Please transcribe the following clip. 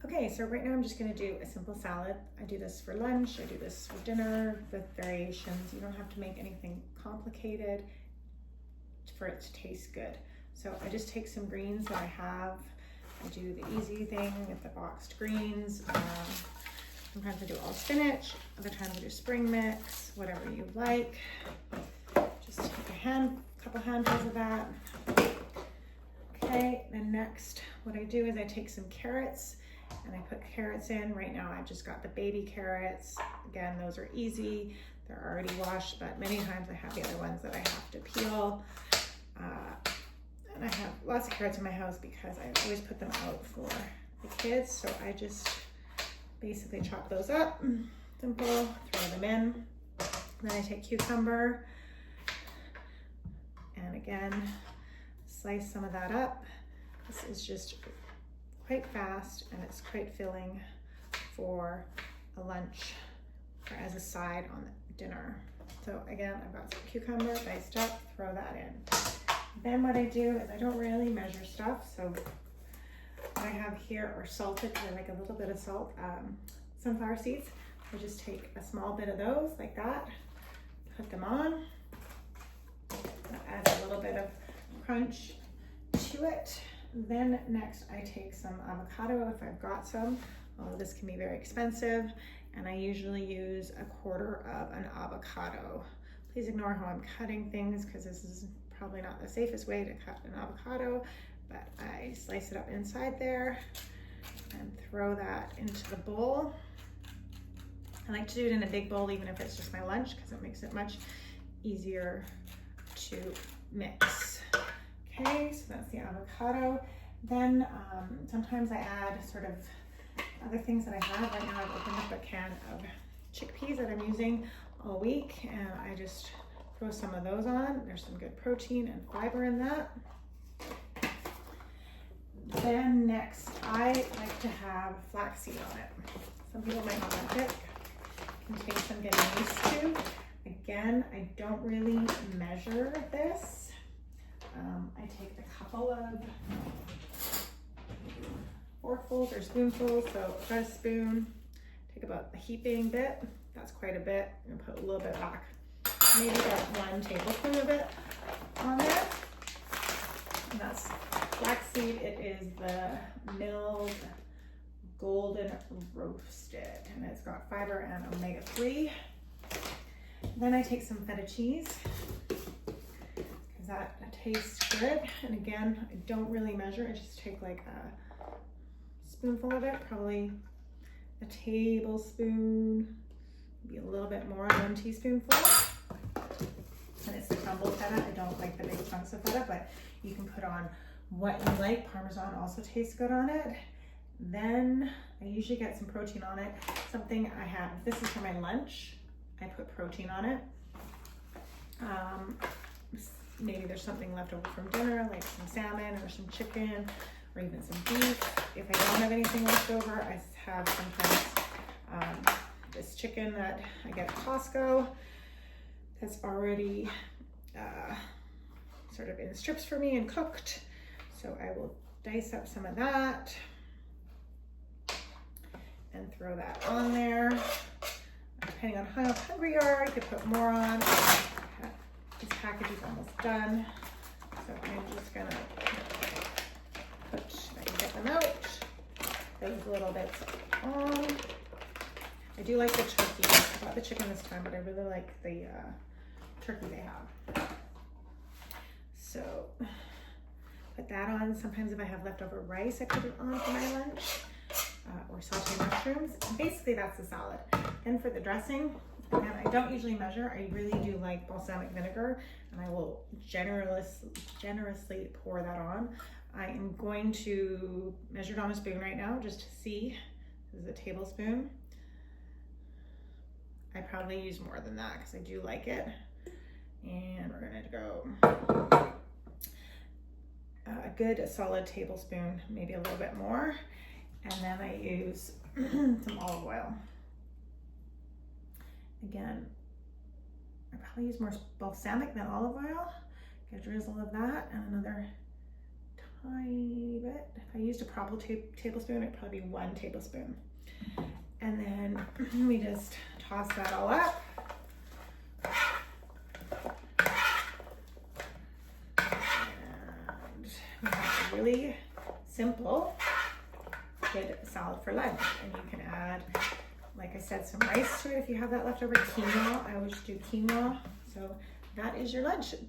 Okay, so right now I'm just gonna do a simple salad. I do this for lunch, I do this for dinner with variations. You don't have to make anything complicated for it to taste good. So I just take some greens that I have. I do the easy thing with the boxed greens. Sometimes I do all spinach, other times I do spring mix, whatever you like. Just take a couple handfuls of that. Okay, then next what I do is I take some carrots and I put carrots in. Right now I've just got the baby carrots. Again, those are easy. They're already washed, but many times I have the other ones that I have to peel. And I have lots of carrots in my house because I always put them out for the kids. So I just basically chop those up, simple, throw them in. Then I take cucumber and again, slice some of that up. This is just quite fast and it's quite filling for a lunch or as a side on dinner. So again, I've got some cucumber diced up, throw that in. Then what I do is I don't really measure stuff. So what I have here are salted, I like a little bit of salt, sunflower seeds. I just take a small bit of those like that, put them on. That adds a little bit of crunch to it. Then next I take some avocado if I've got some, although this can be very expensive, and I usually use 1/4 of an avocado. Please ignore how I'm cutting things because this is probably not the safest way to cut an avocado, but I slice it up inside there and throw that into the bowl. I like to do it in a big bowl even if it's just my lunch because it makes it much easier to mix. Okay, so that's the avocado. Then sometimes I add sort of other things that I have. Right now I've opened up a can of chickpeas that I'm using all week and I just throw some of those on. There's some good protein and fiber in that. Then next I like to have flaxseed on it. Some people might not like it. It can take some getting used to. Again, I don't really measure this. I take a couple of forkfuls or spoonfuls. So I've got a spoon, take about a heaping bit. That's quite a bit. I'm gonna put a little bit back. Maybe about 1 tablespoon of it on there. And that's flaxseed. It is the milled golden roasted and it's got fiber and omega-3. Then I take some feta cheese because that tastes good. And again, I don't really measure. I just take like a spoonful of it, probably a tablespoon, maybe a little bit more, 1 teaspoonful. And it's the crumbled feta. I don't like the big chunks of feta, but you can put on what you like. Parmesan also tastes good on it. Then I usually get some protein on it. Something I have, this is for my lunch. I put protein on it. Maybe there's something left over from dinner, like some salmon or some chicken, or even some beef. If I don't have anything left over, I have sometimes this chicken that I get at Costco that's already sort of in strips for me and cooked. So I will dice up some of that and throw that on there. Depending on how hungry you are, you could put more on. This package is almost done. So I'm just gonna put, I can get them out, those little bits on. I do like the turkey. I bought the chicken this time, but I really like the turkey they have. So put that on. Sometimes if I have leftover rice, I put it on for my lunch. Or sauteed mushrooms. Basically, that's the salad. Then for the dressing, again, I don't usually measure. I really do like balsamic vinegar, and I will generously pour that on. I am going to measure it on a spoon right now just to see. This is a tablespoon. I probably use more than that because I do like it. And we're gonna go a good solid tablespoon, maybe a little bit more. And then I use some olive oil. Again, I probably use more balsamic than olive oil. Get a drizzle of that and another tiny bit. If I used a proper tablespoon, it'd probably be 1 tablespoon. And then we just toss that all up. And we have a really simple, good salad for lunch. And you can add, like I said, some rice to it if you have that leftover. Quinoa, I always do quinoa. So that is your lunch.